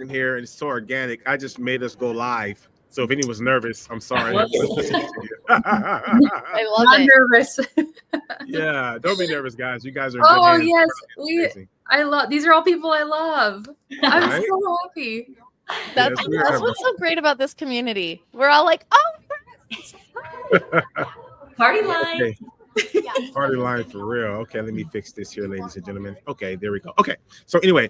talking here, and it's so organic. I just made us go live. So if anyone's nervous, I'm sorry. I love Not it. nervous. Yeah, don't be nervous, guys. You guys are in Oh good hands. yes, I love. These are all people I love. I'm Right? so happy. That's Yes, we are. what's so great about this community. We're all like, oh, Party line. Okay. Party line for real. Okay, let me fix this here, ladies and gentlemen. Okay, there we go. Okay, so anyway,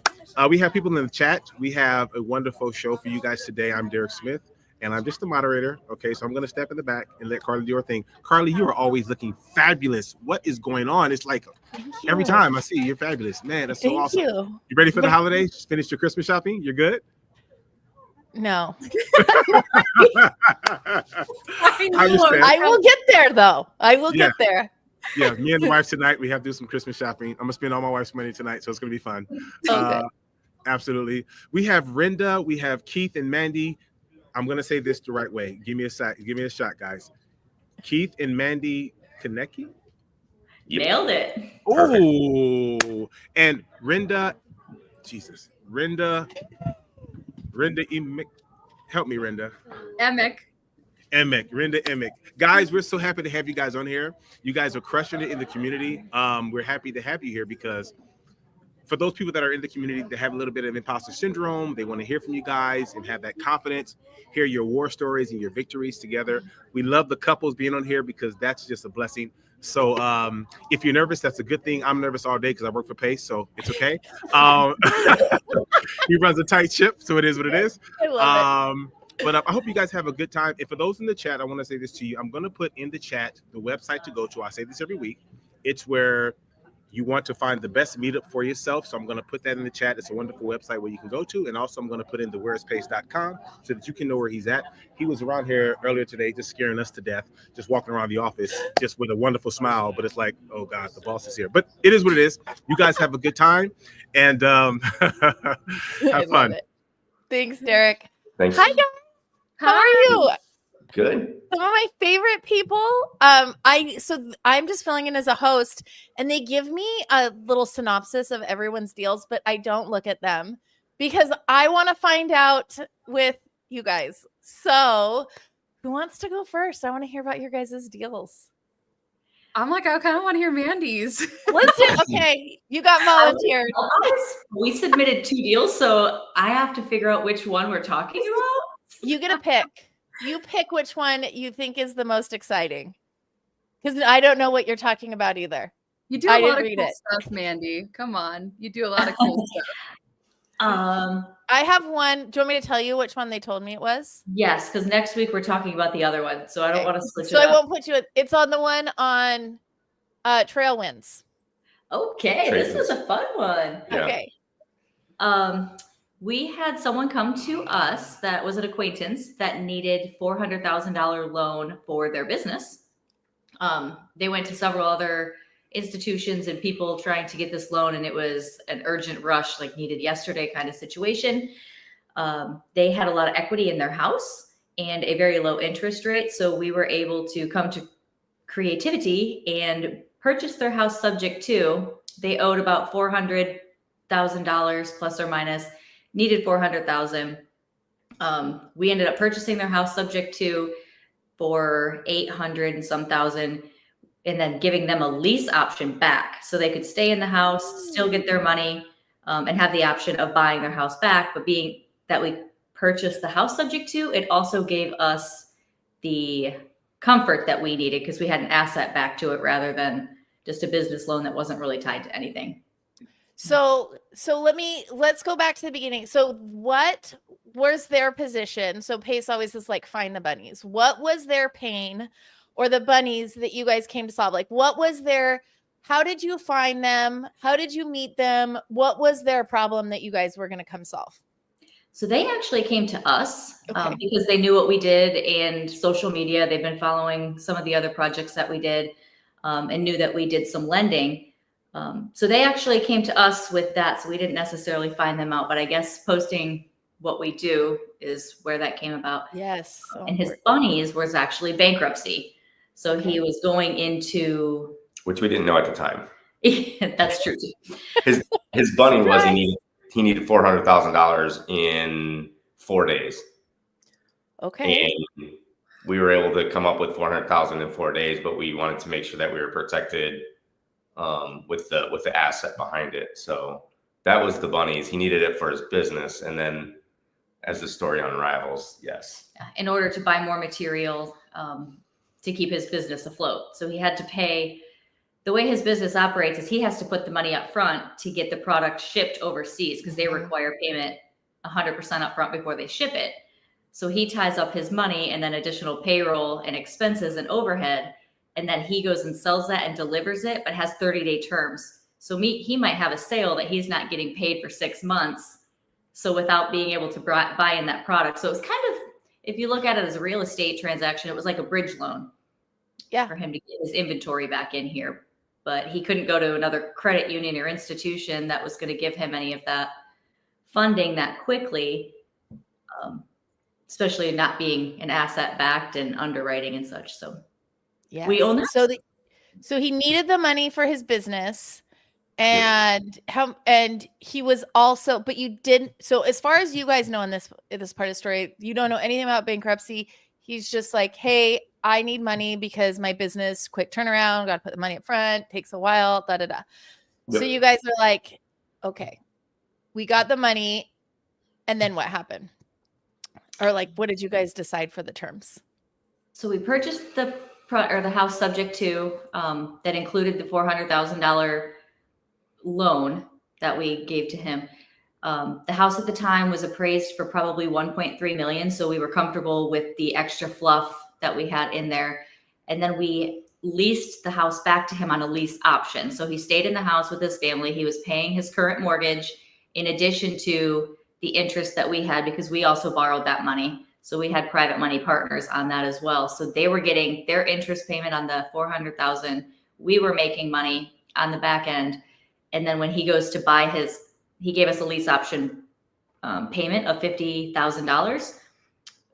we have people in the chat. We have a wonderful show for you guys today. I'm Derek Smith, and I'm just the moderator. Okay, so I'm going to step in the back and let Carly do her thing. Carly, you are always looking fabulous. What is going on? It's like every time I see you, you're fabulous. Man, that's so awesome. You ready for the holidays? Just finished your Christmas shopping? You're good? No. I will get there, though. I will get there. Yeah, me and the wife tonight, we have to do some Christmas shopping. I'm going to spend all my wife's money tonight, so it's going to be fun. Okay. Absolutely. We have Rinda, we have Keith and Mandy. I'm going to say this the right way. Give me a shot, guys. Keith and Mandy Konecki. Nailed it. Oh, and Rinda Emick. Help me, Rinda. Emick. Rinda Emick. Guys, we're so happy to have you guys on here. You guys are crushing it in the community. We're happy to have you here because for those people that are in the community that have a little bit of imposter syndrome, they want to hear from you guys and have that confidence, hear your war stories and your victories together. We love the couples being on here because that's just a blessing. So if you're nervous, that's a good thing. I'm nervous all day because I work for Pace, so it's okay. He runs a tight ship, so it is what it is. I love it. But I hope you guys have a good time. And for those in the chat, I want to say this to you. I'm going to put in the chat the website to go to. I say this every week. It's where you want to find the best meetup for yourself. So I'm going to put that in the chat. It's a wonderful website where you can go to. And also I'm going to put in the whereispace.com so that you can know where he's at. He was around here earlier today, just scaring us to death, just walking around the office, just with a wonderful smile. But it's like, oh God, the boss is here. But it is what it is. You guys have a good time and have fun. Thanks, Derek. Thanks. Hi, guys. How are you? Good. Some of my favorite people. I'm just filling in as a host, and they give me a little synopsis of everyone's deals, but I don't look at them because I want to find out with you guys. So, who wants to go first? I want to hear about your guys' deals. I'm like, I kind of want to hear Mandy's. Okay, you got volunteered. We submitted 2 deals, so I have to figure out which one we're talking about. You get a pick. You pick which one you think is the most exciting. Because I don't know what you're talking about either. You do a lot of cool stuff, Mandy. Come on. You do a lot of cool stuff. I have one. Do you want me to tell you which one they told me it was? Yes, because next week we're talking about the other one. So I don't want to switch it up. So I won't put you in. It's on the one on Trail Winds. Okay, this is a fun one. Yeah. Okay. We had someone come to us that was an acquaintance that needed $400,000 loan for their business. They went to several other institutions and people trying to get this loan, and it was an urgent rush, like needed yesterday kind of situation. They had a lot of equity in their house and a very low interest rate. So we were able to come to creativity and purchase their house subject to. They owed about $400,000 plus or minus. Needed $400,000. We ended up purchasing their house subject to for $800 and some thousand, and then giving them a lease option back so they could stay in the house, still get their money, and have the option of buying their house back. But being that we purchased the house subject to, it also gave us the comfort that we needed because we had an asset back to it rather than just a business loan that wasn't really tied to anything. So let's go back to the beginning. So what was their position? So Pace always is like, find the bunnies. What was their pain or the bunnies that you guys came to solve? Like, what was how did you find them? How did you meet them? What was their problem that you guys were going to come solve? So they actually came to us because they knew what we did and social media. They've been following some of the other projects that we did and knew that we did some lending. So they actually came to us with that. So we didn't necessarily find them out, but I guess posting what we do is where that came about. Yes. And his bunnies was actually bankruptcy. So he was going into. Which we didn't know at the time. That's true too. His bunny was needed $400,000 in 4 days. Okay. And we were able to come up with 400,000 in 4 days, but we wanted to make sure that we were protected with the asset behind it. So that was the bunnies. He needed it for his business, and then as the story unravels, yes, in order to buy more material to keep his business afloat. So he had to pay. The way his business operates is he has to put the money up front to get the product shipped overseas because they require payment 100% up front before they ship it. So he ties up his money and then additional payroll and expenses and overhead. And then he goes and sells that and delivers it, but has 30-day terms. So he might have a sale that he's not getting paid for 6 months. So without being able to buy in that product. So it's kind of, if you look at it as a real estate transaction, it was like a bridge loan for him to get his inventory back in here. But he couldn't go to another credit union or institution that was going to give him any of that funding that quickly, especially not being an asset backed and underwriting and such. So we own that. So he needed the money for his business, and he was also, but you didn't. So as far as you guys know in this part of the story, you don't know anything about bankruptcy. He's just like, hey, I need money because my business, quick turnaround, got to put the money up front, takes a while, da da da. So you guys are like, okay, we got the money, and then what happened? Or like, what did you guys decide for the terms? So we purchased the house subject to that included the $400,000 loan that we gave to him. The house at the time was appraised for probably $1.3 million. So we were comfortable with the extra fluff that we had in there. And then we leased the house back to him on a lease option. So he stayed in the house with his family. He was paying his current mortgage in addition to the interest that we had, because we also borrowed that money. So we had private money partners on that as well. So they were getting their interest payment on the $400,000. We were making money on the back end. And then when he goes to buy he gave us a lease option payment of $50,000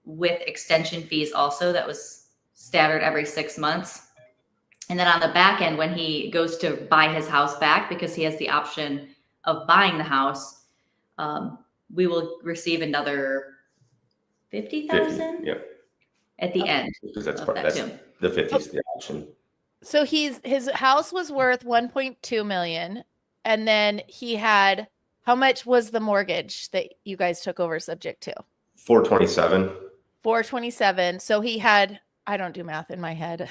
with extension fees also that was staggered every 6 months. And then on the back end, when he goes to buy his house back, because he has the option of buying the house, we will receive another $50,000 at the end. Because that's the 50's the option. So his house was worth 1.2 million, and then he had, how much was the mortgage that you guys took over subject to? 427. 427. So he had, I don't do math in my head.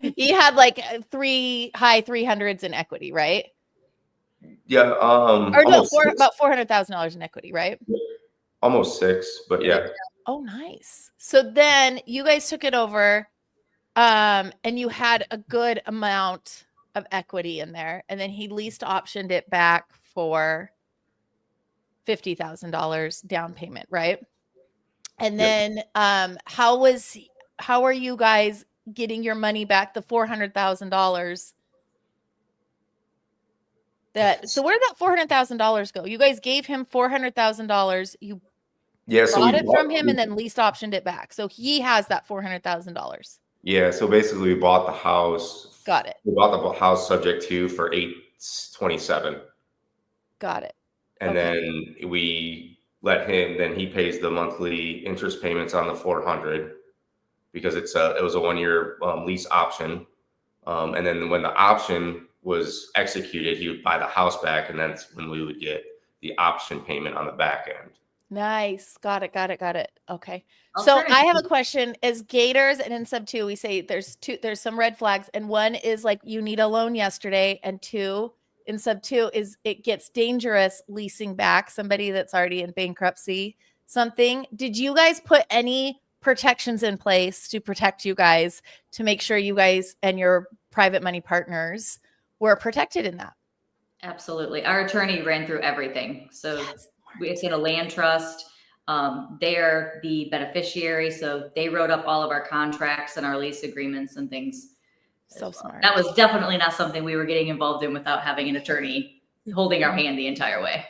He had like high 300s in equity, right? Yeah. Or no, about $400,000 in equity, right? Almost 6, but yeah. Oh, nice. So then you guys took it over, and you had a good amount of equity in there, and then he leased optioned it back for $50,000 down payment, right? And then how are you guys getting your money back, the $400,000? So where did that $400,000 go? You guys gave him $400,000. You bought it from him and then leased optioned it back. So he has that $400,000. Yeah. So basically, we bought the house. Got it. We bought the house subject to for $827. Got it. And then we let him. Then he pays the monthly interest payments on the $400 because it was a 1-year lease option. And then when the option was executed, he would buy the house back, and that's when we would get the option payment on the back end. Nice. Got it. Okay. So I have a question. As Gators and in SubTo, we say there's some red flags, and one is like you need a loan yesterday, and 2 in SubTo is it gets dangerous leasing back somebody that's already in bankruptcy. Did you guys put any protections in place to protect you guys, to make sure you guys and your private money partners were protected in that? Absolutely. Our attorney ran through everything. So it's in a land trust. They're the beneficiary. So they wrote up all of our contracts and our lease agreements and things. So smart. That was definitely not something we were getting involved in without having an attorney holding our hand the entire way.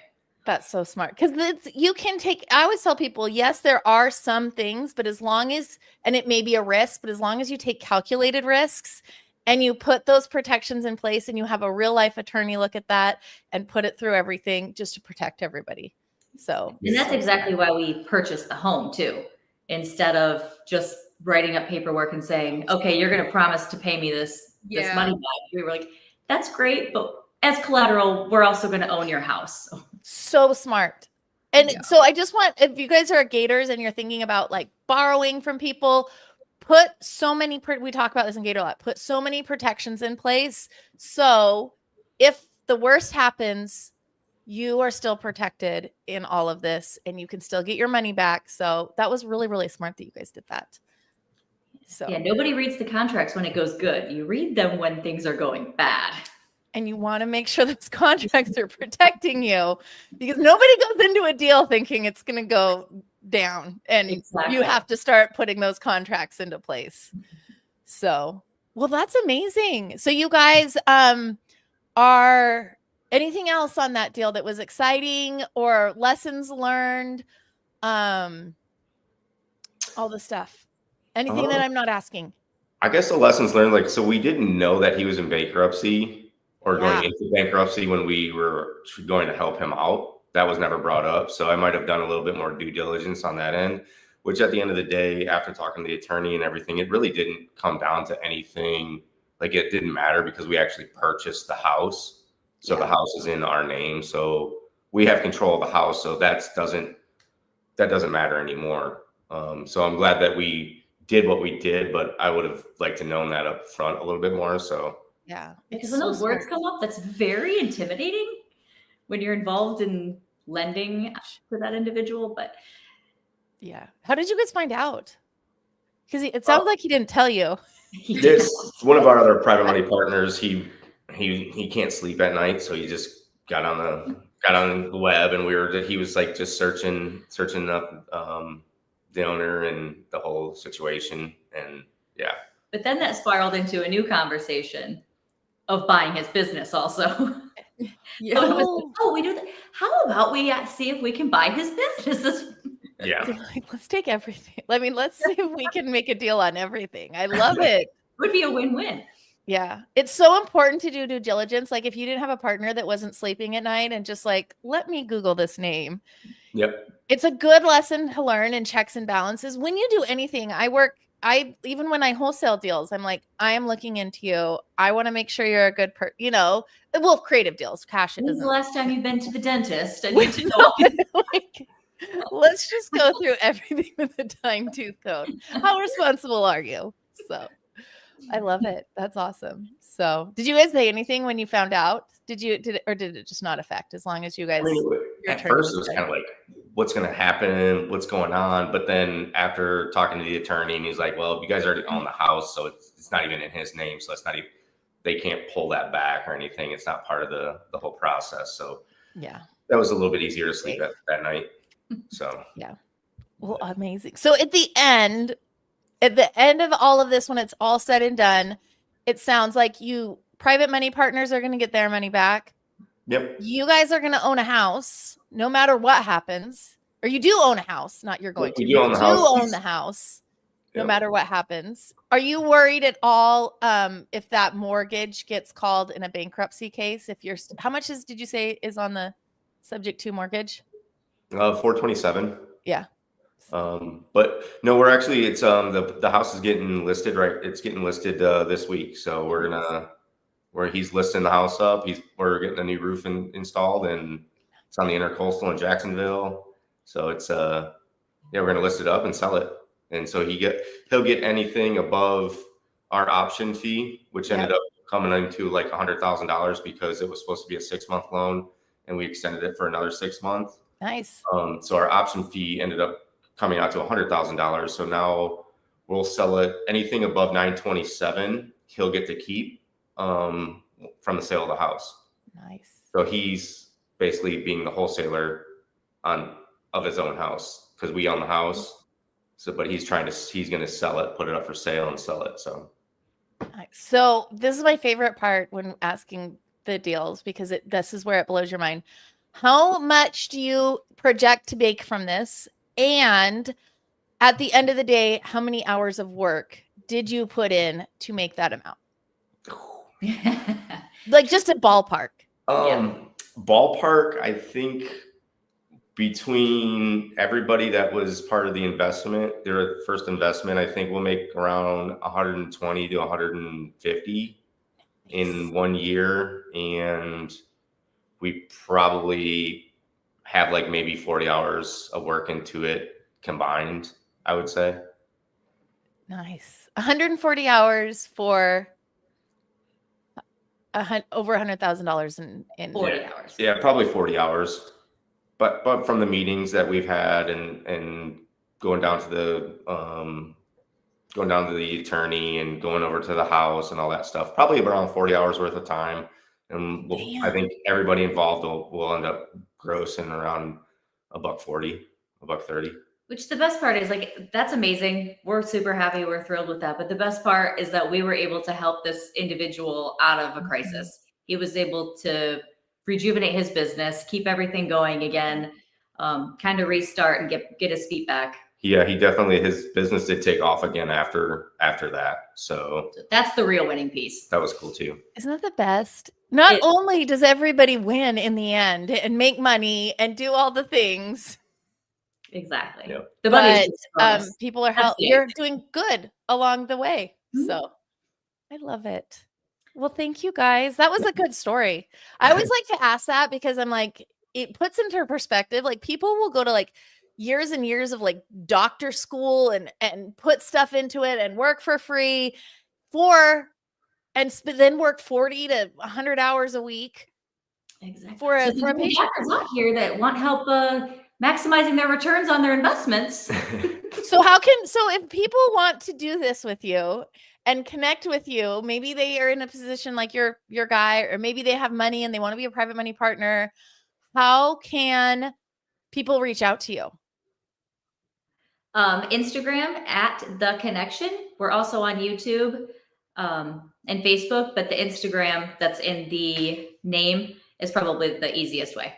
That's so smart. Because I always tell people, yes, there are some things, but as long as, and it may be a risk, but as long as you take calculated risks and you put those protections in place and you have a real life attorney look at that and put it through everything just to protect everybody. So, And that's exactly why we purchased the home too, instead of just writing up paperwork and saying, okay, you're going to promise to pay me this money back. We were like, that's great, but as collateral, we're also going to own your house. so smart. And so I just want, if you guys are Gators and you're thinking about like borrowing from people, put so many, we talk about this in Gator a lot, put so many protections in place. So if the worst happens, you are still protected in all of this and you can still get your money back. So that was really, really smart that you guys did that. So yeah, nobody reads the contracts when it goes good. You read them when things are going bad. And you want to make sure those contracts are protecting you, because nobody goes into a deal thinking it's going to go down, and you have to start putting those contracts into place. So, well, that's amazing. So you guys are anything else on that deal that was exciting or lessons learned? All the stuff. Anything that I'm not asking? I guess the lessons learned, like, so we didn't know that he was in bankruptcy or going into bankruptcy when we were going to help him out. That was never brought up. So I might have done a little bit more due diligence on that end, which at the end of the day, after talking to the attorney and everything, it really didn't come down to anything. Like, it didn't matter because we actually purchased the house. So the house is in our name. So we have control of the house. So that doesn't matter anymore. So I'm glad that we did what we did, but I would have liked to known that up front a little bit more. So yeah, because when those words come up, that's very intimidating when you're involved in lending to that individual. But yeah, how did you guys find out? Because it sounds like he didn't tell you. This one of our other private money partners. He can't sleep at night, so he just got on the web, and he was like just searching up the owner and the whole situation, and yeah. But then that spiraled into a new conversation of buying his business also. Yeah. So it was like, oh, we do that. How about we see if we can buy his business? Yeah. Like, let's take everything. I mean, let's see if we can make a deal on everything. I love it. It would be a win-win. Yeah. It's so important to do due diligence. Like, if you didn't have a partner that wasn't sleeping at night and just like, let me Google this name. Yep. It's a good lesson to learn in checks and balances. When you do anything, even when I wholesale deals, I'm like, I am looking into you. I want to make sure you're a good well, creative deals, cash. When's the last time you've been to the dentist? I need to know. Let's just go through everything with a fine-tooth comb. How responsible are you? So I love it. That's awesome. So did you guys say anything when you found out? Did it just not affect, as long as you guys? At first it was kind of like, what's going to happen? What's going on? But then after talking to the attorney, and he's like, well, you guys already own the house, so it's not even in his name. So it's not even, they can't pull that back or anything. It's not part of the whole process. So yeah, that was a little bit easier to sleep that night. So yeah. Well, amazing. So at the end of all of this, when it's all said and done, it sounds like you private money partners are going to get their money back. Yep. You guys are going to own a house no matter what happens. Or you do own a house, not you're going to. You own the house no matter what happens. Are you worried at all if that mortgage gets called in a bankruptcy case? How much did you say is on the subject to mortgage? 427. Yeah. But no, we're actually, it's the house is getting listed, right? It's getting listed this week. So he's listing the house up. We're getting a new roof installed, and it's on the intercoastal in Jacksonville. So it's we're gonna list it up and sell it. And so he'll get anything above our option fee, which ended up coming into like $100,000 because it was supposed to be a 6-month loan, and we extended it for another 6 months. Nice. So our option fee ended up coming out to $100,000. So now we'll sell it anything above 927. He'll get to keep from the sale of the house. Nice. So he's basically being the wholesaler of his own house, because we own the house. So, but he's going to sell it, put it up for sale and sell it. So this is my favorite part when asking the deals, because this is where it blows your mind. How much do you project to make from this? And at the end of the day, how many hours of work did you put in to make that amount? Like just a ballpark. Ballpark, I think between everybody that was part of the investment, their first investment, I think we'll make around 120 to 150 in 1 year. And we probably have like maybe 40 hours of work into it combined, I would say. Nice. 140 hours for over $100,000 in 40 hours. Yeah, probably 40 hours. But from the meetings that we've had and going down to the attorney and going over to the house and all that stuff, probably around 40 hours worth of time. And I think everybody involved will end up grossing around $140, $130. Which the best part is, like, that's amazing. We're super happy. We're thrilled with that. But the best part is that we were able to help this individual out of a crisis. He was able to rejuvenate his business, keep everything going again, kind of restart and get his feet back. Yeah, his business did take off again after that. So that's the real winning piece. That was cool too. Isn't that the best? Not only does everybody win in the end and make money and do all the things. Exactly. Yep. But people are you're doing good along the way. So I love it. Well, thank you guys. That was a good story. I always like to ask that because I'm like, it puts into perspective. Like people will go to like years and years of like doctor school and put stuff into it and work for free then work 40 to 100 hours a week. Exactly. For a patient out here that want help maximizing their returns on their investments. So if people want to do this with you and connect with you, maybe they are in a position like your guy, or maybe they have money and they want to be a private money partner, how can people reach out to you? Instagram at The Connection. We're also on YouTube and Facebook, but the Instagram that's in the name is probably the easiest way.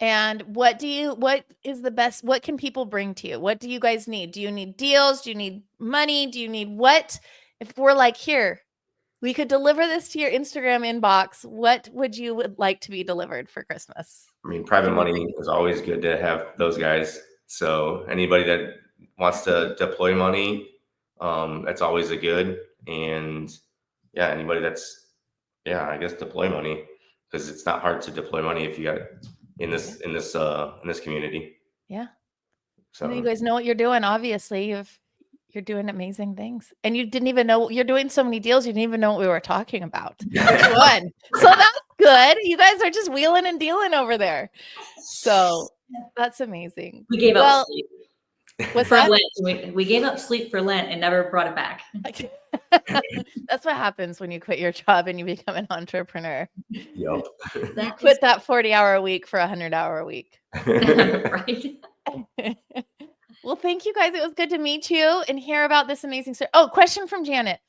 And what is the best? What can people bring to you? What do you guys need? Do you need deals? Do you need money? Do you need what? If we're like, here, we could deliver this to your Instagram inbox, what would you like to be delivered for Christmas? I mean, private money is always good to have those guys. So anybody that wants to deploy money, that's always a good. And yeah, anybody I guess deploy money, because it's not hard to deploy money if you got it in this community. Yeah. So you guys know what you're doing. Obviously, you're doing amazing things, and you didn't even know you're doing so many deals. You didn't even know what we were talking about. Which one? So that's good. You guys are just wheeling and dealing over there. So that's amazing. We gave up sleep. What's for that? Lent. We gave up sleep for Lent and never brought it back. That's what happens when you quit your job and you become an entrepreneur. Yep. You quit that 40-hour a week for 100-hour a week. Right. Well, thank you guys. It was good to meet you and hear about this amazing story. Oh, question from Janet.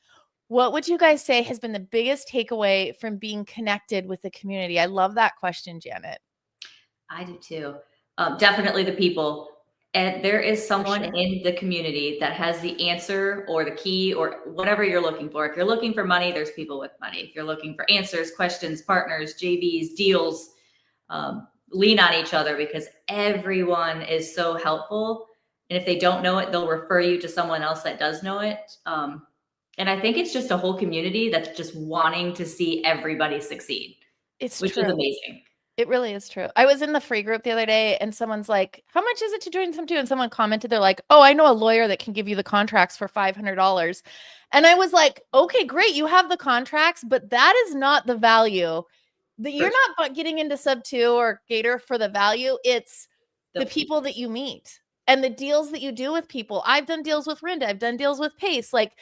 What would you guys say has been the biggest takeaway from being connected with the community? I love that question, Janet. I do too. Definitely the people. And there is someone in the community that has the answer or the key or whatever you're looking for. If you're looking for money, there's people with money. If you're looking for answers, questions, partners, JVs, deals, lean on each other, because everyone is so helpful. And if they don't know it, they'll refer you to someone else that does know it. And I think it's just a whole community that's just wanting to see everybody succeed, which is amazing. It really is true. I was in the free group the other day and someone's like, how much is it to join SubTo? And someone commented, they're like, oh, I know a lawyer that can give you the contracts for $500. And I was like, okay, great. You have the contracts, but that is not the value. You're not getting into SubTo or Gator for the value. It's the people that you meet and the deals that you do with people. I've done deals with Rinda. I've done deals with Pace. Like,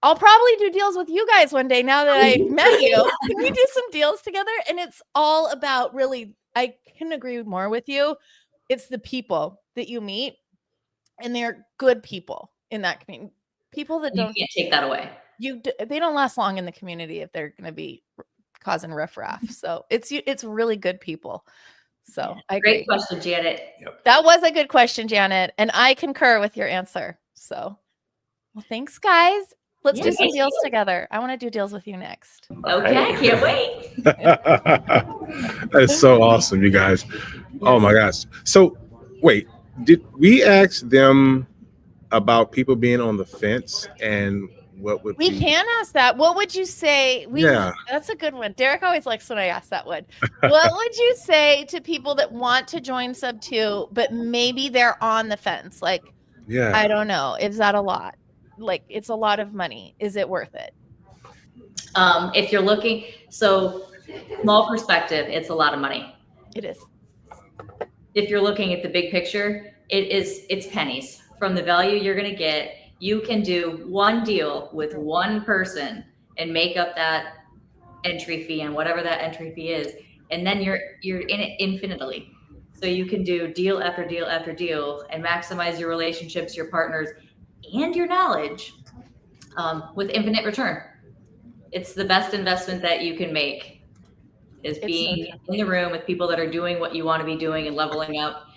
I'll probably do deals with you guys one day now that I've met you. Can we do some deals together? And it's all about, really, I couldn't agree more with you. It's the people that you meet, and they're good people in that community. People that you can't take that away. They don't last long in the community if they're going to be causing riffraff. So it's really good people. So I agree. Great question, Janet. Yep. That was a good question, Janet. And I concur with your answer. So, well, thanks, guys. Let's do Yeah. some deals together. I want to do deals with you next. Okay, Right. can't wait. That's so awesome, you guys. Oh my gosh. So wait, did we ask them about people being on the fence and what would We be can ask that. What would you say? Yeah. That's a good one. Derek always likes when I ask that one. What would you say to people that want to join SubTo, but maybe they're on the fence? Like, Yeah. I don't know. Is that a lot? Like, it's a lot of money. Is it worth it? If you're looking, so small perspective, it's a lot of money. It is. If you're looking at the big picture, it's pennies from the value you're going to get. You can do one deal with one person and make up that entry fee and whatever that entry fee is, and then you're in it infinitely. So you can do deal after deal after deal and maximize your relationships, your partners, and your knowledge with infinite return. It's the best investment that you can make, is being in the room with people that are doing what you want to be doing and leveling up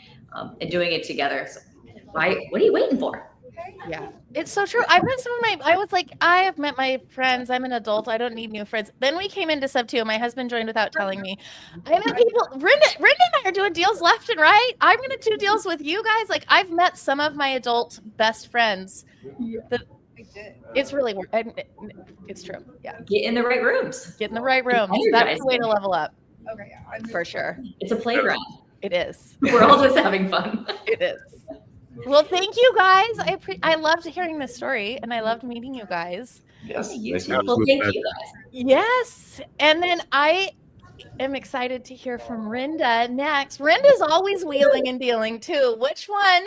and doing it together. So what are you waiting for? Yeah, it's so true. I've met I was like, I have met my friends. I'm an adult. I don't need new friends. Then we came into SubTo. My husband joined without telling me. I met people. Rinda and I are doing deals left and right. I'm going to do deals with you guys. Like, I've met some of my adult best friends. It's really, it's true. Yeah. Get in the right rooms. Get in the right rooms. That's the way to level up. Okay. For sure. It's a playground. It is. We're all just having fun. It is. Well, thank you guys. I loved hearing this story, and I loved meeting you guys. Yes. Well, thank you guys. Yes. And then I am excited to hear from Rinda next. Rinda's always wheeling and dealing too. Which one?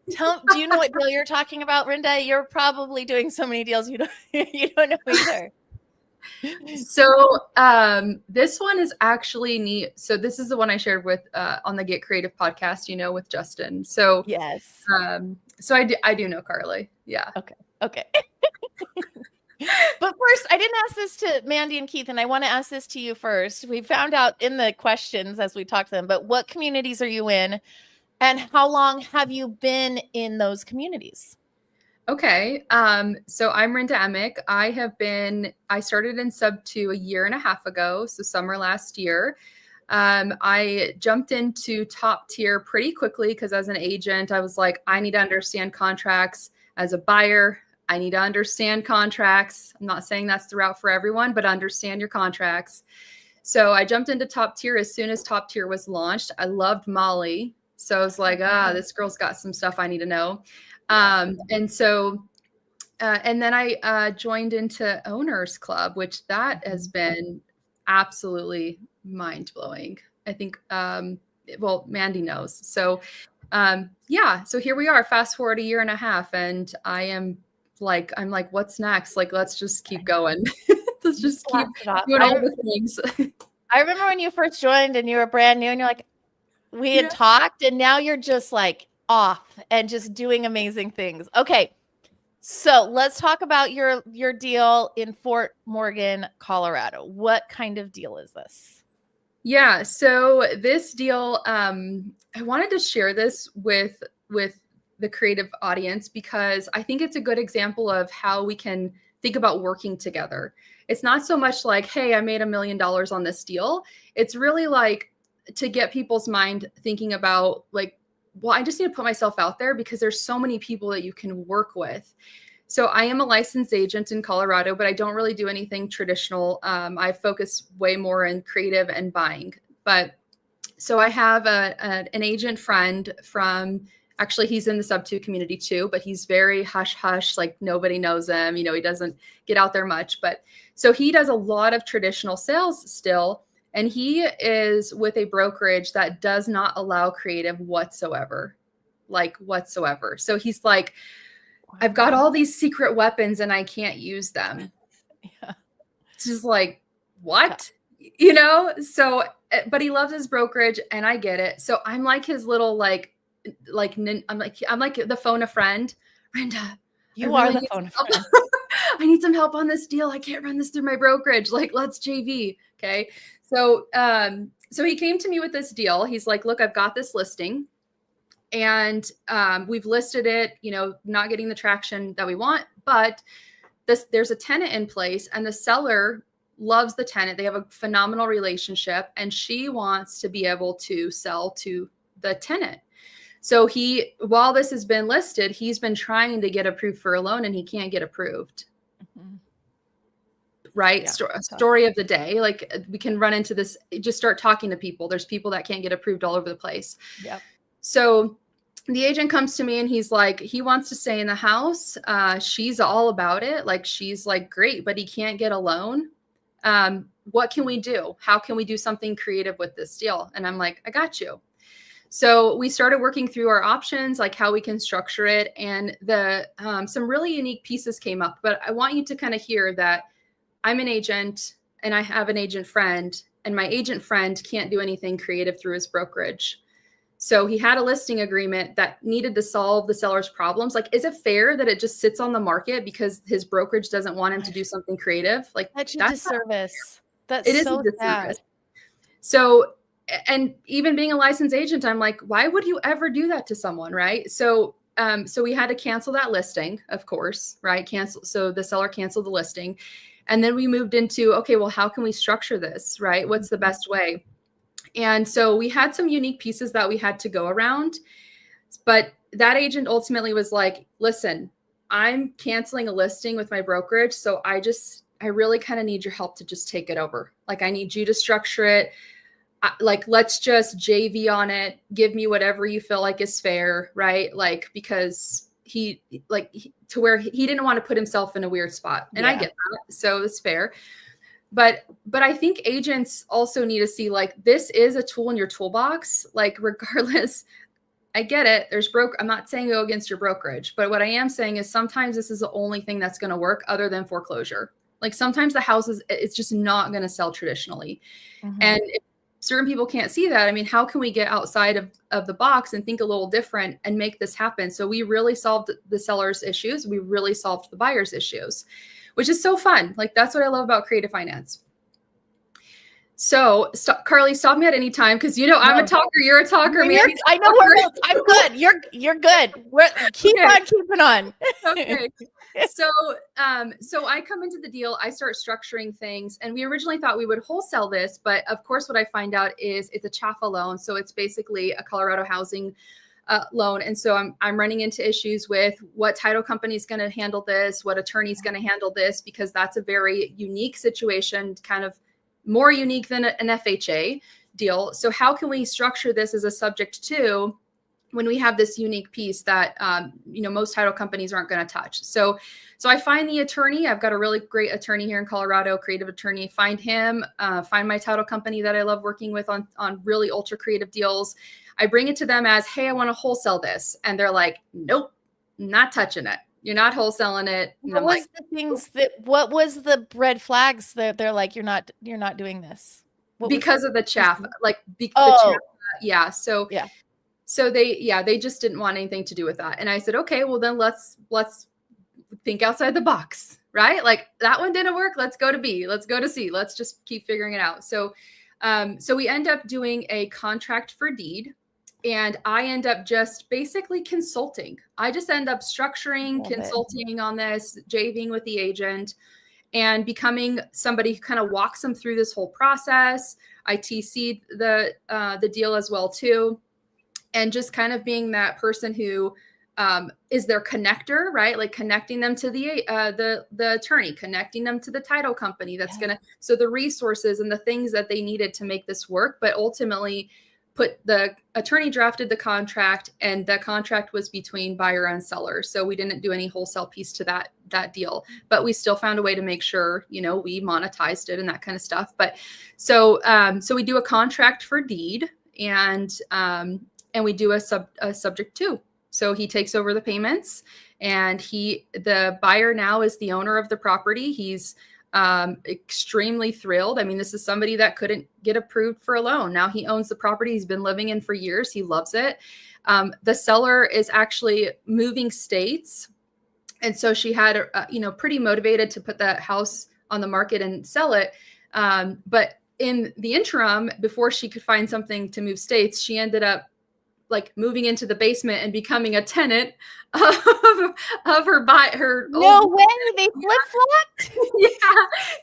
Do you know what deal you're talking about, Rinda? You're probably doing so many deals you don't know either. So this one is actually neat. So this is the one I shared with on the Get Creative podcast, with Justin. So yes. So I do know Carly. Yeah. Okay. But first, I didn't ask this to Mandy and Keith, and I want to ask this to you first. We found out in the questions as we talked to them, but what communities are you in, and how long have you been in those communities? Okay. So I'm Rinda Emick. I started in SubTo a year and a half ago, so summer last year. I jumped into top tier pretty quickly because as an agent, I was like, I need to understand contracts. As a buyer, I need to understand contracts. I'm not saying that's the route for everyone, but understand your contracts. So I jumped into top tier as soon as top tier was launched. I loved Molly. So I was like, this girl's got some stuff I need to know. And then I joined into Owners Club, which that has been absolutely mind-blowing. I think, Mandy knows. So, so here we are, fast forward a year and a half, and I'm like, what's next? Like, let's just keep going. Let's just keep doing all the things. I remember when you first joined and you were brand new and you're like, we had talked, and now you're just like off and just doing amazing things. Okay. So let's talk about your deal in Fort Morgan, Colorado. What kind of deal is this? Yeah. So this deal, I wanted to share this with the creative audience because I think it's a good example of how we can think about working together. It's not so much like, hey, I made $1 million on this deal. It's really like to get people's mind thinking about like, well, I just need to put myself out there because there's so many people that you can work with. So I am a licensed agent in Colorado, but I don't really do anything traditional. I focus way more in creative and buying. But so I have an agent friend from, actually he's in the SubTo community too, but he's very hush hush, like nobody knows him. He doesn't get out there much. But so he does a lot of traditional sales still. And he is with a brokerage that does not allow creative whatsoever. So he's like, I've got all these secret weapons and I can't use them. Yeah. It's just like, what? So, but he loves his brokerage and I get it. So I'm like his little, I'm like the phone a friend. Rinda, you are the phone a friend. I need some help on this deal. I can't run this through my brokerage. Let's JV. Okay. So, so he came to me with this deal. He's like, look, I've got this listing and we've listed it, not getting the traction that we want, but there's a tenant in place, and the seller loves the tenant. They have a phenomenal relationship, and she wants to be able to sell to the tenant. So while this has been listed, he's been trying to get approved for a loan, and he can't get approved. Mhm. Right? Yeah. Story of the day. Like, we can run into this, just start talking to people. There's people that can't get approved all over the place. Yep. So the agent comes to me and he's like, he wants to stay in the house. She's all about it. Like, she's like, great, but he can't get a loan. What can we do? How can we do something creative with this deal? And I'm like, I got you. So we started working through our options, like how we can structure it. And some really unique pieces came up, but I want you to kind of hear that I'm an agent and I have an agent friend, and my agent friend can't do anything creative through his brokerage. So he had a listing agreement that needed to solve the seller's problems. Like, is it fair that it just sits on the market because his brokerage doesn't want him to do something creative? Like, Such a that's disservice. That's it is so a disservice. sad. So, and even being a licensed agent, I'm like, why would you ever do that to someone? Right. So we had to cancel that listing, of course, right? So the seller canceled the listing. And then we moved into, okay, well, how can we structure this? Right. What's the best way? And so we had some unique pieces that we had to go around. But that agent ultimately was like, listen, I'm canceling a listing with my brokerage. So I really kind of need your help to just take it over. Like, I need you to structure it. Like, let's just JV on it. Give me whatever you feel like is fair. Right. Like, because to where he didn't want to put himself in a weird spot. And I get that. So it's fair. But I think agents also need to see, like, this is a tool in your toolbox. Like, regardless, I get it. I'm not saying go against your brokerage, but what I am saying is sometimes this is the only thing that's going to work other than foreclosure. Like, sometimes the house it's just not going to sell traditionally. Mhm. And if certain people can't see that, I mean, how can we get outside of the box and think a little different and make this happen? So we really solved the seller's issues. We really solved the buyer's issues, which is so fun. Like, that's what I love about creative finance. So Carly, stop me at any time, because I'm a talker, you're a talker. I know I'm good. You're good. Keep on keeping on. Okay. So I come into the deal, I start structuring things, and we originally thought we would wholesale this, but of course what I find out is it's a CHFA loan. So it's basically a Colorado housing loan. And so I'm running into issues with what title company is going to handle this, what attorney is going to handle this, because that's a very unique situation, kind of more unique than an FHA deal. So how can we structure this as a subject to when we have this unique piece that, most title companies aren't going to touch? So I find the attorney. I've got a really great attorney here in Colorado, creative attorney. Find him, find my title company that I love working with on really ultra creative deals. I bring it to them as, hey, I want to wholesale this. And they're like, nope, not touching it. You're not wholesaling it. And What was the red flags that they're like, you're not doing this? Because of the CHFA, the CHFA, yeah. So they just didn't want anything to do with that. And I said, okay, well then let's think outside the box, right? Like, that one didn't work. Let's go to B. Let's go to C. Let's just keep figuring it out. So we end up doing a contract for deed. And I end up just basically consulting. I just end up structuring, consulting on this, JVing with the agent, and becoming somebody who kind of walks them through this whole process. I TC'd the deal as well too, and just kind of being that person who is their connector, right? Like, connecting them to the attorney, connecting them to the title company. So the resources and the things that they needed to make this work, but ultimately the attorney drafted the contract, and the contract was between buyer and seller. So we didn't do any wholesale piece to that deal, but we still found a way to make sure, we monetized it and that kind of stuff. But so we do a contract for deed, and we do a subject to. So he takes over the payments, and the buyer now is the owner of the property. He's extremely thrilled. I mean, this is somebody that couldn't get approved for a loan. Now he owns the property he's been living in for years. He loves it. The seller is actually moving states. And so she had, pretty motivated to put that house on the market and sell it. But in the interim, before she could find something to move states, she ended up like moving into the basement and becoming a tenant of her No old way. They flip-flopped.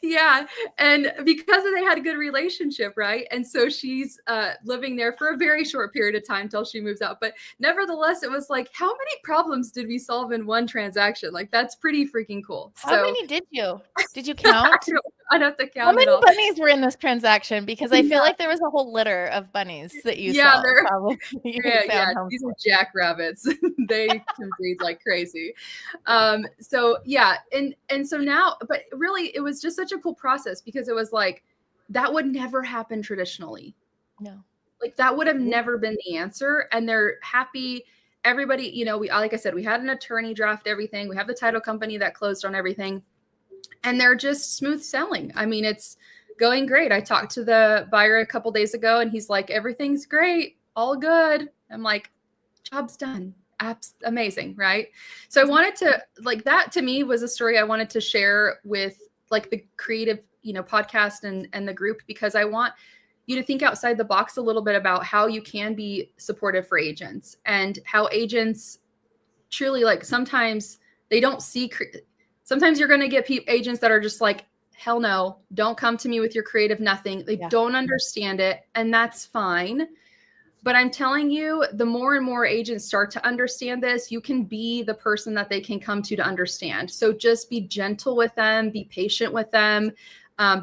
yeah. And because they had a good relationship, right? And so she's living there for a very short period of time till she moves out. But nevertheless, it was like, how many problems did we solve in one transaction? Like, that's pretty freaking cool. How many did you count? I'd have to count How many it all. bunnies were in this transaction? Because I feel like there was a whole litter of bunnies that you saw. Probably. Yeah, these are jackrabbits. They can breed like crazy. So yeah, and so now, but really, it was just such a cool process because it was like that would never happen traditionally. No, like that would have never been the answer, and they're happy. Everybody, you know, we like I said, we had an attorney draft everything. We have the title company that closed on everything. And they're just smooth selling. I mean, it's going great. I talked to the buyer a couple days ago and he's like, everything's great, all good. I'm like, job's done. Amazing, right? So I wanted to, like, that to me was a story I wanted to share with like the creative, you know, podcast and the group, because I want you to think outside the box a little bit about how you can be supportive for agents and how agents truly, like, sometimes they don't see sometimes you're going to get agents that are just like, hell no, don't come to me with your creative nothing. They don't understand it. And that's fine. But I'm telling you, the more and more agents start to understand this, you can be the person that they can come to understand. So just be gentle with them, be patient with them.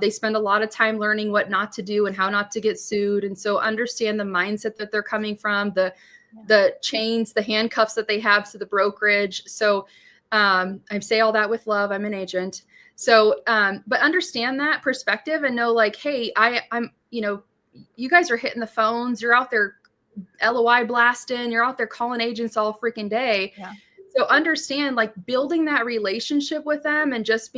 They spend a lot of time learning what not to do and how not to get sued. And so understand the mindset that they're coming from, the chains, the handcuffs that they have to the brokerage. So I say all that with love. I'm an agent. So, but understand that perspective and know like, hey, I'm, you know, you guys are hitting the phones. You're out there LOI blasting. You're out there calling agents all freaking day. Yeah. So understand, like, building that relationship with them and just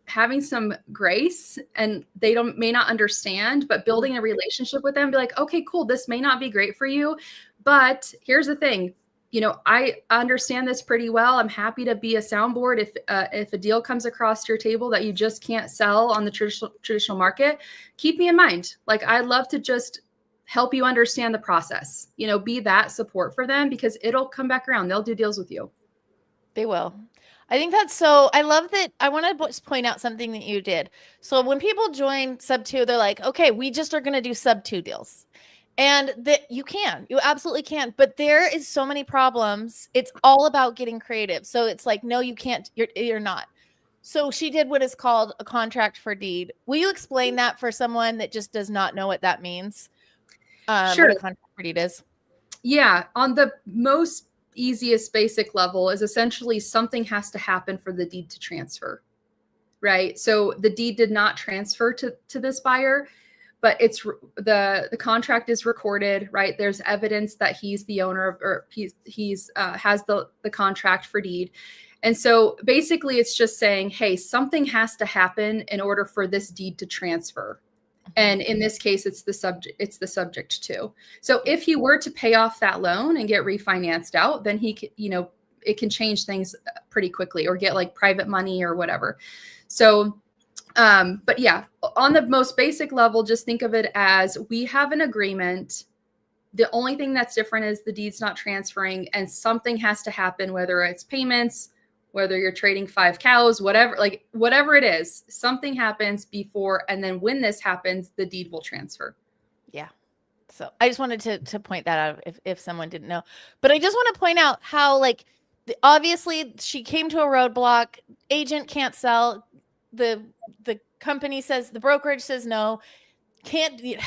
having some grace, and they may not understand, but building a relationship with them, be like, okay, cool. This may not be great for you, but here's the thing. You know, I understand this pretty well. I'm happy to be a soundboard if a deal comes across your table that you just can't sell on the traditional market. Keep me in mind. Like, I'd love to just help you understand the process. You know, be that support for them, because it'll come back around. They'll do deals with you. They will. I think that's so. I love that. I want to point out something that you did. So when people join SubTo, they're like, okay, we just are going to do SubTo deals. And that you absolutely can. But there is so many problems. It's all about getting creative. So it's like, no, you can't. You're not. So she did what is called a contract for deed. Will you explain that for someone that just does not know what that means? Sure. What a contract for deed is. Yeah. On the most easiest basic level is essentially something has to happen for the deed to transfer. Right. So the deed did not transfer to this buyer, but it's the contract is recorded, right? There's evidence that he's the owner of, or he's has the contract for deed. And so basically it's just saying, hey, something has to happen in order for this deed to transfer. And in this case, it's the subject to. So if he were to pay off that loan and get refinanced out, then he can, you know, it can change things pretty quickly, or get like private money or whatever. So but yeah, on the most basic level, just think of it as we have an agreement. The only thing that's different is the deed's not transferring, and something has to happen, whether it's payments, whether you're trading 5 cows, whatever it is, something happens before. And then when this happens, the deed will transfer. Yeah. So I just wanted to point that out if someone didn't know, but I just want to point out how, like, obviously she came to a roadblock. Agent can't sell. The company says, the brokerage says no, you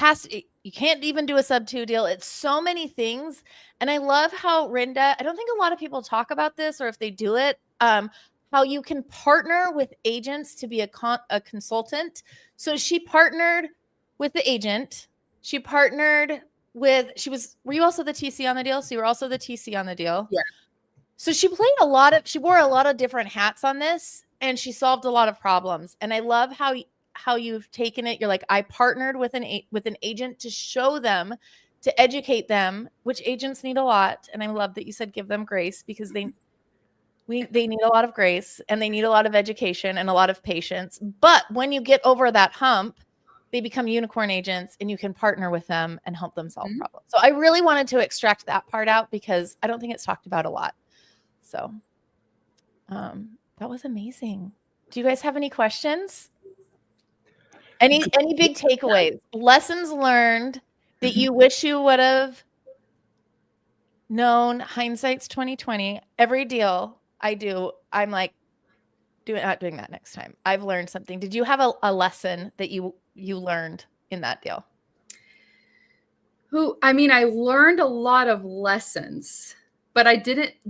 can't even do a SubTo deal. It's so many things. And I love how Rinda, I don't think a lot of people talk about this, or if they do it, how you can partner with agents to be a consultant. So she partnered with the agent. She partnered with, were you also the TC on the deal? So you were also the TC on the deal. Yeah. So she wore a lot of different hats on this, and she solved a lot of problems. And I love how you've taken it. You're like, I partnered with an agent to show them, to educate them, which agents need a lot. And I love that you said give them grace, because they need a lot of grace, and they need a lot of education and a lot of patience. But when you get over that hump, they become unicorn agents and you can partner with them and help them solve problems. So I really wanted to extract that part out because I don't think it's talked about a lot. So that was amazing. Do you guys have any questions? Any big takeaways, lessons learned that you wish you would have known? Hindsight's 2020. Every deal I do, I'm like, not doing that next time. I've learned something. Did you have a lesson that you learned in that deal? I mean, I learned a lot of lessons, but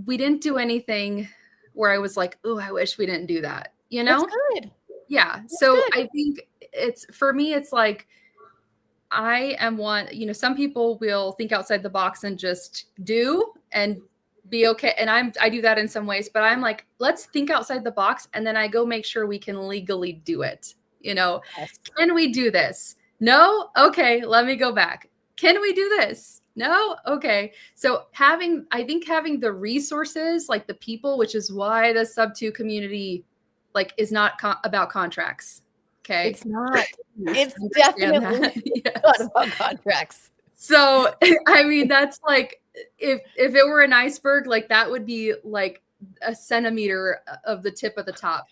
we didn't do anything where I was like, oh, I wish we didn't do that. You know? That's good. Yeah. That's so good. I think for me, it's like, I am one, some people will think outside the box and just do and be okay. And I do that in some ways, but I'm like, let's think outside the box. And then I go make sure we can legally do it. Yes. Can we do this? No. Okay. Let me go back. Can we do this? No. Okay. So I think having the resources, like the people, which is why the SubTo community, like, is not about contracts. Okay. It's not. It's definitely not about contracts. So, I mean, that's like, if it were an iceberg, like that would be like a centimeter of the tip of the top.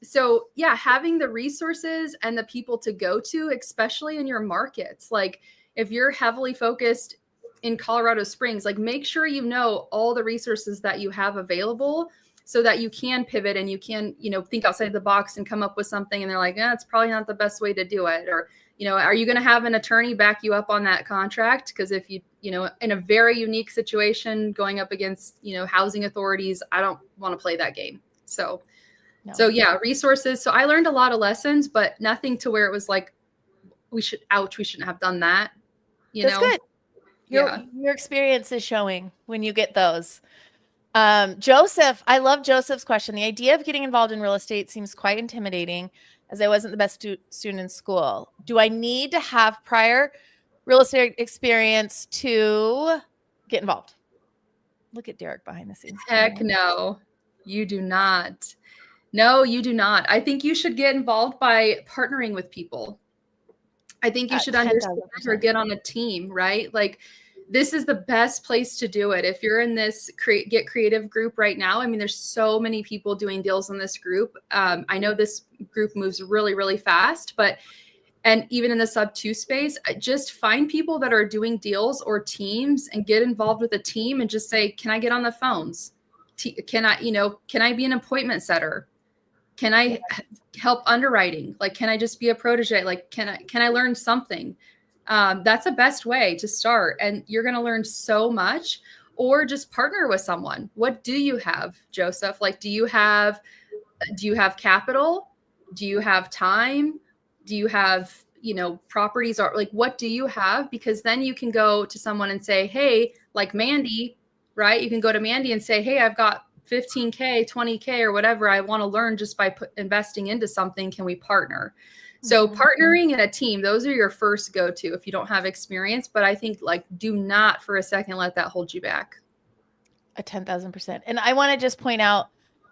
So yeah, having the resources and the people to go to, especially in your markets, like if you're heavily focused in Colorado Springs, like make sure you know all the resources that you have available so that you can pivot and you can, think outside the box and come up with something. And they're like, it's probably not the best way to do it. Or, are you going to have an attorney back you up on that contract? Because if you in a very unique situation going up against, housing authorities, I don't want to play that game. So, So yeah, resources. So I learned a lot of lessons, but nothing to where it was like, we shouldn't have done that. That's good. Your experience is showing when you get those. Joseph, I love Joseph's question. The idea of getting involved in real estate seems quite intimidating as I wasn't the best student in school. Do I need to have prior real estate experience to get involved? Look at Derek behind the scenes. Heck no, you do not. No, you do not. I think you should get involved by partnering with people. I think you should understand or get on a team, right? Like, this is the best place to do it. If you're in this Get Creative group right now, I mean, there's so many people doing deals in this group. I know this group moves really, really fast, and even in the SubTo space, just find people that are doing deals or teams and get involved with a team and just say, can I get on the phones? Can I be an appointment setter? Can I help underwriting? Like, can I just be a protege? Like, can I learn something? That's the best way to start. And you're going to learn so much. Or just partner with someone. What do you have, Joseph? Like, do you have capital? Do you have time? Do you have, properties? Or like, what do you have? Because then you can go to someone and say, hey, like Mandy, right? You can go to Mandy and say, hey, I've got $15K, $20K, or whatever I want to learn just by investing into something. Can we partner? So partnering in a team, those are your first go-to if you don't have experience. But I think, like, do not for a second let that hold you back. 10,000%. And I want to just point out,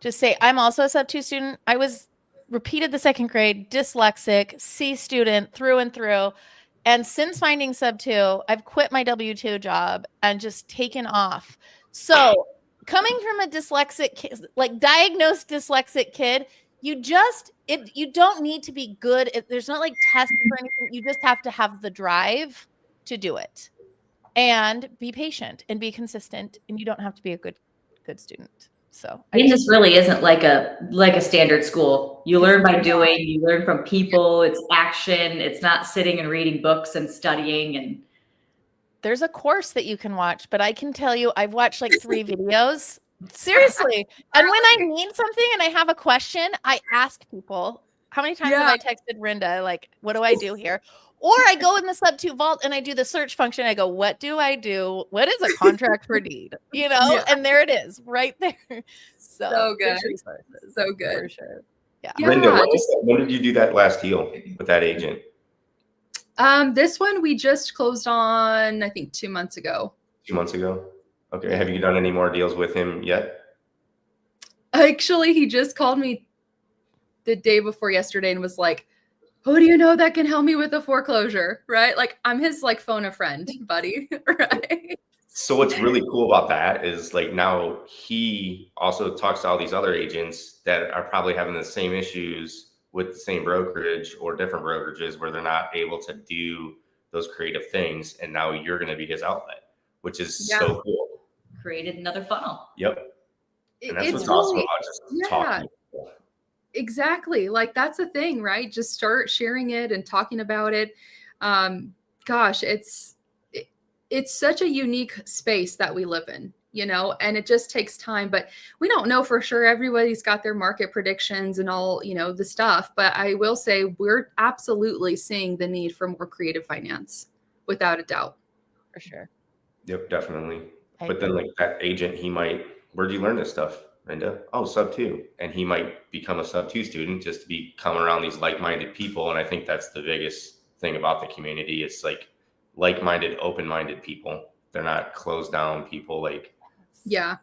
say, I'm also a SubTo student. I was repeated the second grade, dyslexic, C student through and through. And since finding SubTo, I've quit my W-2 job and just taken off. So coming from a dyslexic kid, like diagnosed dyslexic kid, you don't need to be good. There's not like tests or anything. You just have to have the drive to do it and be patient and be consistent. And you don't have to be a good student. So it just really isn't like a standard school. You learn by doing, you learn from people, it's action. It's not sitting and reading books and studying. And there's a course that you can watch, but I can tell you, I've watched like 3 videos. Seriously. And when I need something and I have a question, I ask people. How many times have I texted Rinda, like, what do I do here? Or I go in the SubTo vault and I do the search function. I go, what do I do? What is a contract for deed? And there it is right there. So good. So good. For sure. Yeah. Rinda, when did you do that last deal with that agent? This one we just closed on, I think 2 months ago. 2 months ago? Okay. Have you done any more deals with him yet? Actually, he just called me the day before yesterday and was like, who do you know that can help me with a foreclosure? Right? Like I'm his like phone a friend buddy, right? So what's really cool about that is like now he also talks to all these other agents that are probably having the same issues with the same brokerage or different brokerages where they're not able to do those creative things. And now you're going to be his outlet, which is so cool. Created another funnel. Yep. And that's It's what's awesome really, about just yeah, talking. exactly. Like that's the thing, right? Just start sharing it and talking about it. Gosh, it's such a unique space that we live in, you know, and it just takes time, but we don't know for sure. Everybody's got their market predictions and all, you know, the stuff, but I will say we're absolutely seeing the need for more creative finance without a doubt. For sure. Yep, definitely. I But then agree. like that agent, he might, where'd you learn this stuff, Rinda? Oh, SubTo. And he might become a SubTo student just to be coming around these like-minded people. And I think that's the biggest thing about the community. It's like-minded, open-minded people. They're not closed down people. Like Yeah.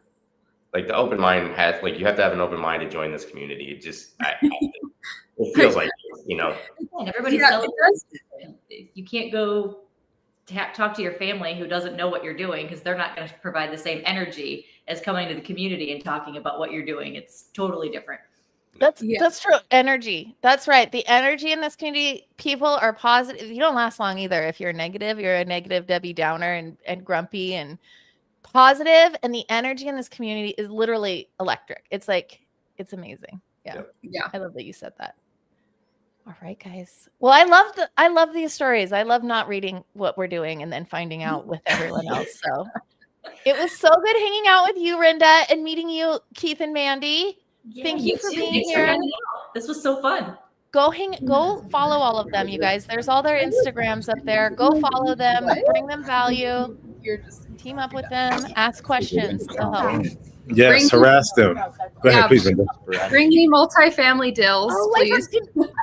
Like the open mind has, like, you have to have an open mind to join this community. It just, it feels like, you know. And everybody's Yeah, celebrating. You can't go talk to your family who doesn't know what you're doing because they're not going to provide the same energy as coming to the community and talking about what you're doing. It's totally different. That's true. Energy. That's right. The energy in this community, people are positive. You don't last long either. If you're negative, you're a negative Debbie Downer and grumpy and positive. And the energy in this community is literally electric. It's like, it's amazing. Yeah. Yeah. I love that you said that. All right, guys. Well, I love these stories. I love not reading what we're doing and then finding out with everyone else. So it was so good hanging out with you, Rinda, and meeting you, Keith and Mandy. Yeah, Thank you for too. being Thanks here. for hanging out. This was so fun. Go follow all of them, you guys. There's all their Instagrams up there. Go follow them, bring them value, team up with them, ask questions. They'll help. Yes, harass them. Go ahead, please, Rinda. Bring me multifamily deals, Oh, please.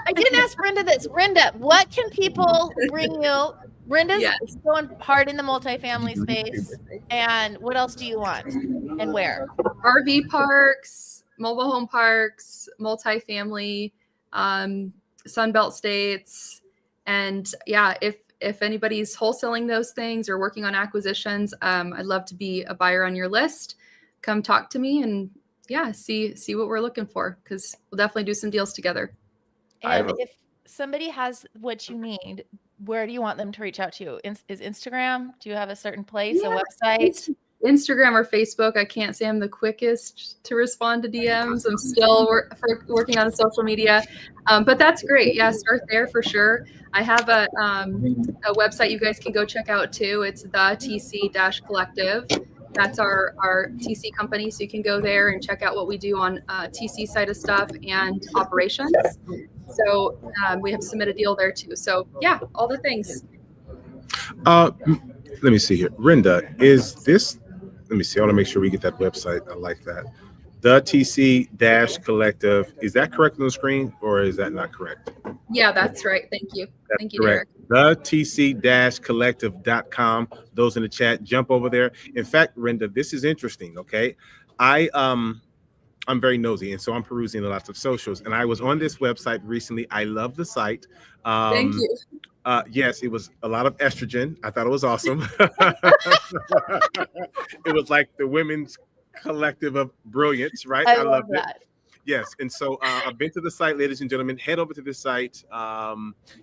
I didn't ask Rinda this. Rinda, what can people bring you? Rinda's going hard in the multifamily space. And what else do you want and where? RV parks, mobile home parks, multifamily, Sunbelt states. And yeah, if anybody's wholesaling those things or working on acquisitions, I'd love to be a buyer on your list. Come talk to me and see what we're looking for, because we'll definitely do some deals together. And if somebody has what you need, where do you want them to reach out to you? Is Instagram? Do you have a certain place, a website? Instagram or Facebook. I can't say I'm the quickest to respond to DMs. I'm still working on social media, but that's great. Yeah, start there for sure. I have a website you guys can go check out too. It's the TC-Collective. That's our TC company. So you can go there and check out what we do on TC side of stuff and operations. So we have submitted a deal there too. So yeah, all the things. Let me see here. Rinda, is this, let me see. I want to make sure we get that website. I like that. The TC-Collective. Is that correct on the screen or is that not correct? Yeah, that's right. Thank you. Thank you, correct. Derek. The TC-Collective.com. Those in the chat, jump over there. In fact, Rinda, this is interesting. Okay. I'm very nosy, and so I'm perusing lots of socials. And I was on this website recently. I love the site. Thank you. Yes, it was a lot of estrogen. I thought it was awesome. It was like the women's collective of brilliance, right? I love that. It. Yes, and so I've been to the site, ladies and gentlemen. Head over to this site.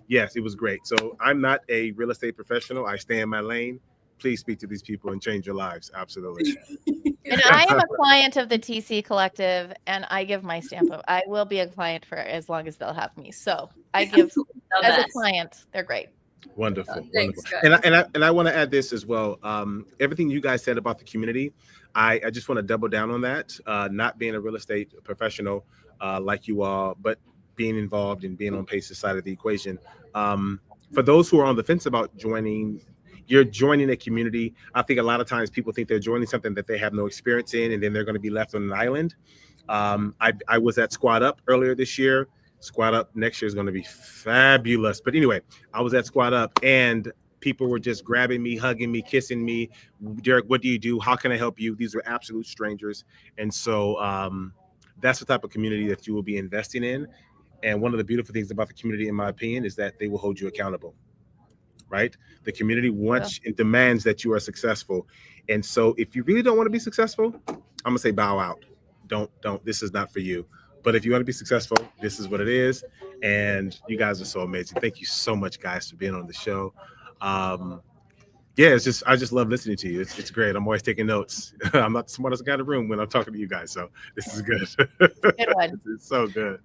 Yes, it was great. So I'm not a real estate professional. I stay in my lane. Please speak to these people and change your lives. Absolutely. And I am a client of the TC Collective, and I give my stamp of. I will be a client for as long as they'll have me. So I give as a client. They're great. Wonderful. Thanks, wonderful. And I want to add this as well. Everything you guys said about the community, I just want to double down on that. Not being a real estate professional like you all, but being involved and being on Pace's side of the equation. For those who are on the fence about joining, you're joining a community. I think a lot of times people think they're joining something that they have no experience in, and then they're going to be left on an island. I was at Squad Up earlier this year. Squad Up next year is going to be fabulous. But anyway, I was at Squad Up and people were just grabbing me, hugging me, kissing me. Derek, what do you do? How can I help you? These are absolute strangers. And so that's the type of community that you will be investing in. And one of the beautiful things about the community, in my opinion, is that they will hold you accountable, right? The community wants and demands that you are successful. And so if you really don't want to be successful, I'm gonna say bow out. Don't, this is not for you. But if you want to be successful, this is what it is. And you guys are so amazing. Thank you so much, guys, for being on the show. Yeah, I just love listening to you. It's great. I'm always taking notes. I'm not the smartest guy in the room when I'm talking to you guys, so this is good. Good one. It's so good.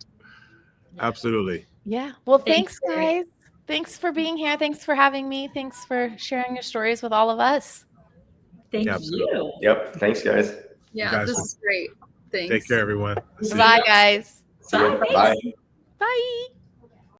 Absolutely. Yeah. Well, thanks, Terry. guys. Thanks for being here. Thanks for having me. Thanks for sharing your stories with all of us. Thank Absolutely. you. Yep. Thanks, guys. Yeah, guys this is great. Thanks. Take care, everyone. See you. Bye, guys. See ya. Bye. Bye. Thanks. Bye.